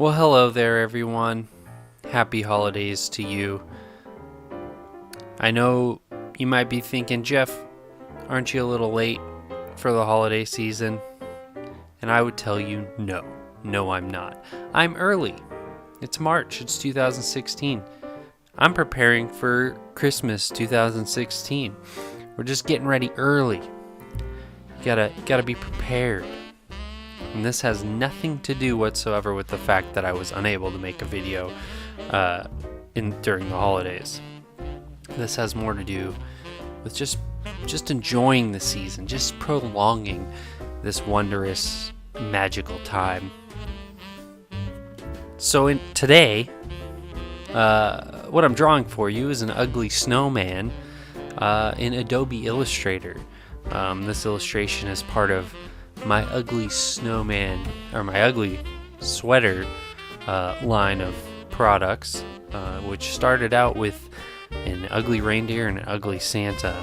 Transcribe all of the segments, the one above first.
Well, hello there, everyone. Happy holidays to you. I know you might be thinking, Jeff, aren't you a little late for the holiday season? And I would tell you, no, I'm not. I'm early. It's March, it's 2016. I'm preparing for Christmas 2016. We're just getting ready early. You gotta be prepared. And this has nothing to do whatsoever with the fact that I was unable to make a video during the holidays. This has more to do with just enjoying the season, just prolonging this wondrous, magical time. So today, what I'm drawing for you is an ugly snowman in Adobe Illustrator. This illustration is part of my ugly snowman, or my ugly sweater line of products, which started out with an ugly reindeer and an ugly Santa.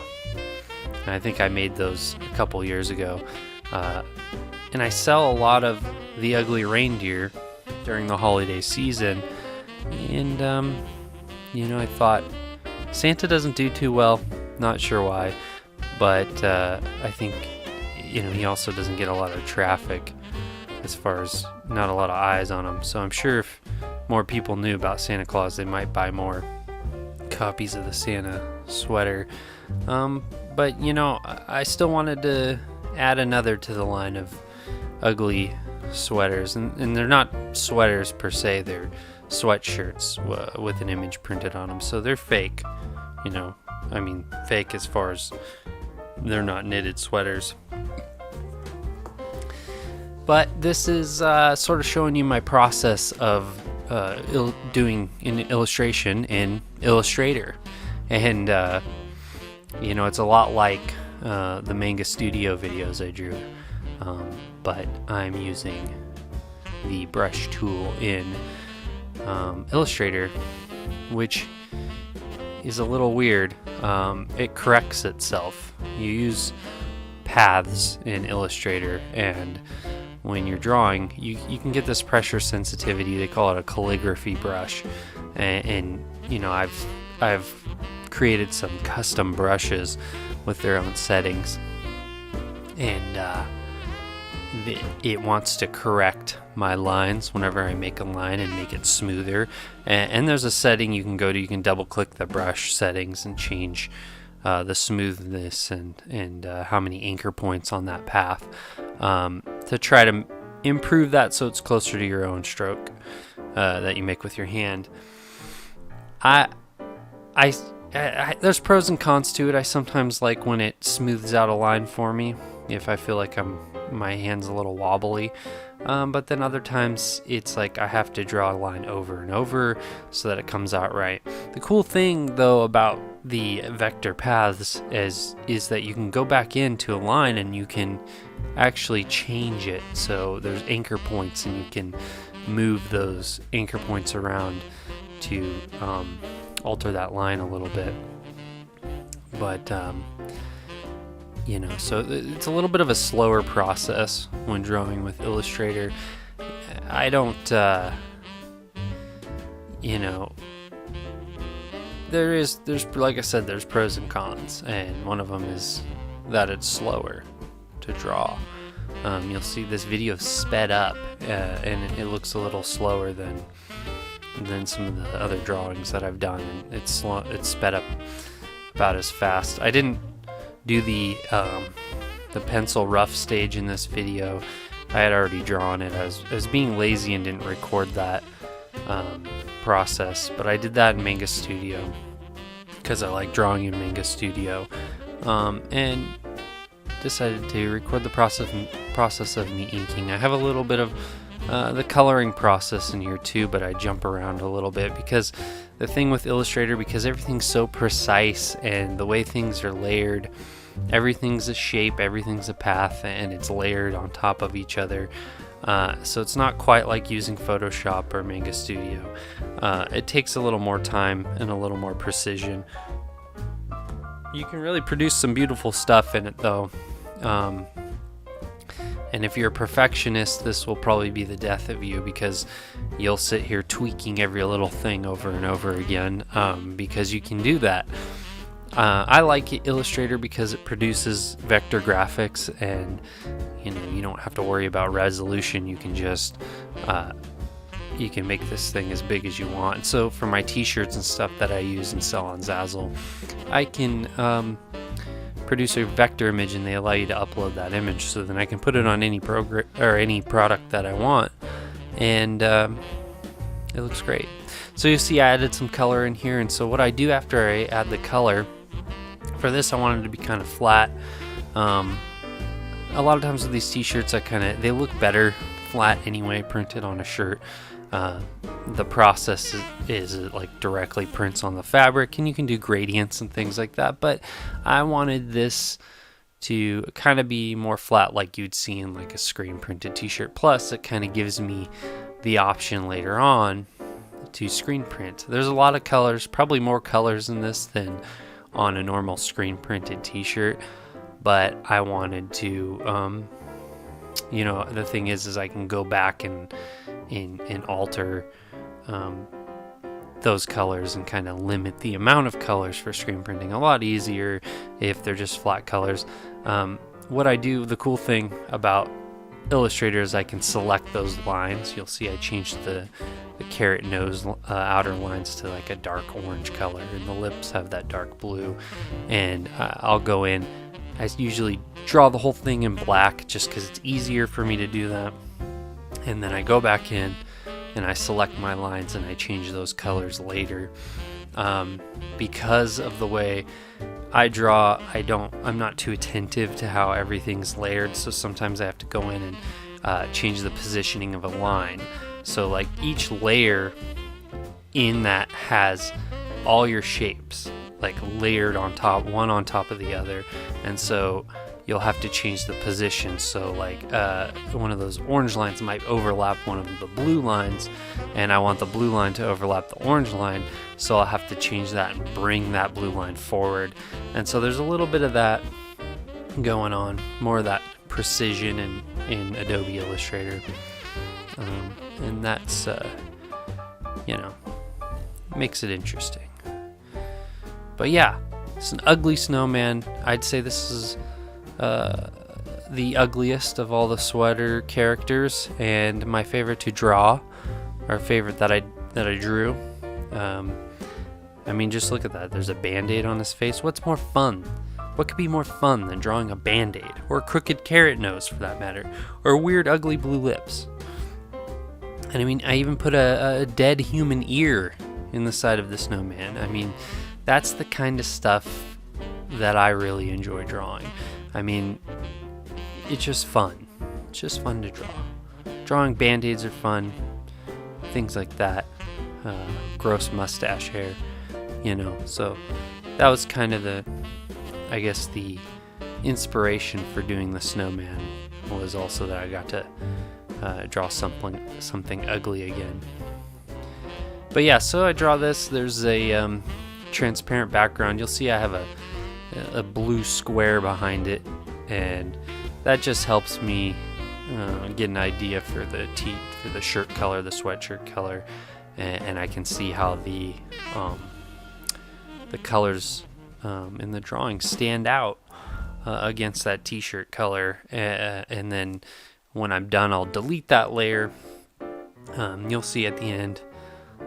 And I think I made those a couple years ago. And I sell a lot of the ugly reindeer during the holiday season. And, I thought Santa doesn't do too well. Not sure why. But I think he also doesn't get a lot of traffic, as far as not a lot of eyes on him. So I'm sure if more people knew about Santa Claus, they might buy more copies of the Santa sweater. But I still wanted to add another to the line of ugly sweaters, and they're not sweaters per se, they're sweatshirts with an image printed on them, so they're fake. Fake as far as they're not knitted sweaters. But this is sort of showing you my process of doing an illustration in Illustrator. And, it's a lot like the Manga Studio videos I drew. But I'm using the brush tool in Illustrator, which is a little weird. It corrects itself. You use paths in Illustrator, and when you're drawing, you can get this pressure sensitivity. They call it a calligraphy brush, and I've created some custom brushes with their own settings, and it wants to correct my lines whenever I make a line and make it smoother. And there's a setting you can go to. You can double click the brush settings and change the smoothness and how many anchor points on that path to try to improve that so it's closer to your own stroke that you make with your hand. There's pros and cons to it. I sometimes like when it smooths out a line for me if I feel like my hand's a little wobbly, but then other times it's like I have to draw a line over and over so that it comes out right. The cool thing though about the vector paths is that you can go back into a line and you can actually change it, so there's anchor points and you can move those anchor points around to alter that line a little bit. But so it's a little bit of a slower process when drawing with Illustrator. I don't, there's like I said, there's pros and cons, and one of them is that it's slower to draw. You'll see this video sped up, and it looks a little slower than some of the other drawings that I've done. And it's sped up about as fast. I didn't do the pencil rough stage in this video. I had already drawn it. I was being lazy and didn't record that process, but I did that in Manga Studio because I like drawing in Manga Studio, and decided to record the process of me inking. I have a little bit of the coloring process in here too, but I jump around a little bit because the thing with Illustrator, because everything's so precise and the way things are layered, everything's a shape, everything's a path, and it's layered on top of each other. So it's not quite like using Photoshop or Manga Studio. It takes a little more time and a little more precision. You can really produce some beautiful stuff in it though. And if you're a perfectionist, this will probably be the death of you, because you'll sit here tweaking every little thing over and over again, because you can do that. I like Illustrator because it produces vector graphics, and you don't have to worry about resolution. You can just you can make this thing as big as you want. So for my t-shirts and stuff that I use and sell on Zazzle, I can produce a vector image, and they allow you to upload that image, so then I can put it on any program or any product that I want, and it looks great. So you see I added some color in here, and so what I do after I add the color, for this I wanted to be kind of flat. A lot of times with these t-shirts, they look better flat anyway, printed on a shirt. The process is it like directly prints on the fabric, and you can do gradients and things like that, but I wanted this to kind of be more flat like you'd see in like a screen printed t-shirt. Plus it kind of gives me the option later on to screen print. There's a lot of colors, probably more colors in this than on a normal screen printed t-shirt, but I wanted to the thing is I can go back and alter those colors and kind of limit the amount of colors for screen printing a lot easier if they're just flat colors. What I do, the cool thing about Illustrator is I can select those lines. You'll see I changed the carrot nose outer lines to like a dark orange color, and the lips have that dark blue, and I'll go in. I usually draw the whole thing in black just because it's easier for me to do that, and then I go back in and I select my lines and I change those colors later. Because of the way I draw, I'm not too attentive to how everything's layered, so sometimes I have to go in and change the positioning of a line. So like each layer in that has all your shapes like layered on top, one on top of the other, and so you'll have to change the position. So like one of those orange lines might overlap one of the blue lines, and I want the blue line to overlap the orange line, so I'll have to change that and bring that blue line forward. And so there's a little bit of that going on, more of that precision in Adobe Illustrator, and that's makes it interesting. But yeah, it's an ugly snowman. I'd say this is the ugliest of all the sweater characters, and my favorite to draw, or favorite that I drew. I mean, just look at that. There's a band-aid on his face. What's more fun? What could be more fun than drawing a band-aid, or a crooked carrot nose for that matter, or weird ugly blue lips? And I mean, I even put a dead human ear in the side of the snowman. I mean, that's the kind of stuff that I really enjoy drawing. I mean, it's just fun. It's just fun to draw. Drawing band-aids are fun. Things like that. Gross mustache hair, So that was kind of the inspiration for doing the snowman, was also that I got to draw something ugly again. But yeah, so I draw this. There's a transparent background. You'll see I have a blue square behind it, and that just helps me get an idea for the shirt color, the sweatshirt color, and I can see how the colors in the drawing stand out against that t-shirt color, and then when I'm done, I'll delete that layer. You'll see at the end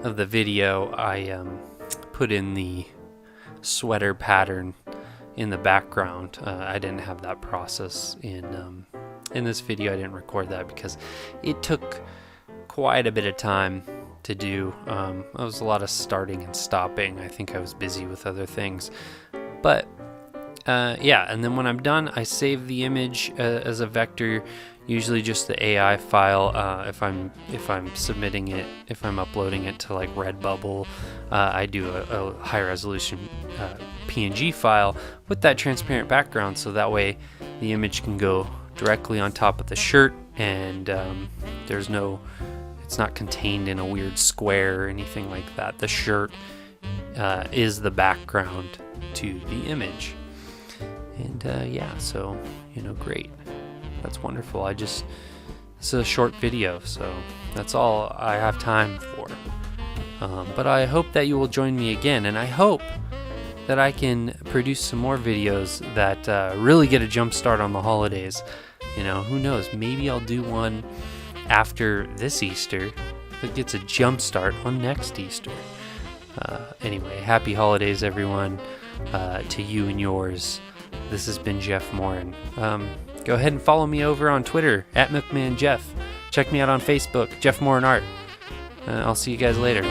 of the video I put in the sweater pattern in the background. I didn't have that process in this video. I didn't record that because it took quite a bit of time to do. It was a lot of starting and stopping. I think I was busy with other things, but yeah, and then when I'm done, I save the image as a vector, usually just the AI file. If I'm submitting it, if I'm uploading it to like Redbubble, I do a high resolution PNG file with that transparent background, so that way the image can go directly on top of the shirt, and it's not contained in a weird square or anything like that. The shirt is the background to the image. And yeah, so great. That's wonderful. This is a short video, so that's all I have time for. But I hope that you will join me again, and I hope that I can produce some more videos that really get a jump start on the holidays. You know, who knows? Maybe I'll do one after this Easter that gets a jump start on next Easter. Anyway, happy holidays, everyone, to you and yours. This has been Jeff Morin. Go ahead and follow me over on Twitter, @MilkmanJeff. Check me out on Facebook, Jeff Morin Art. I'll see you guys later.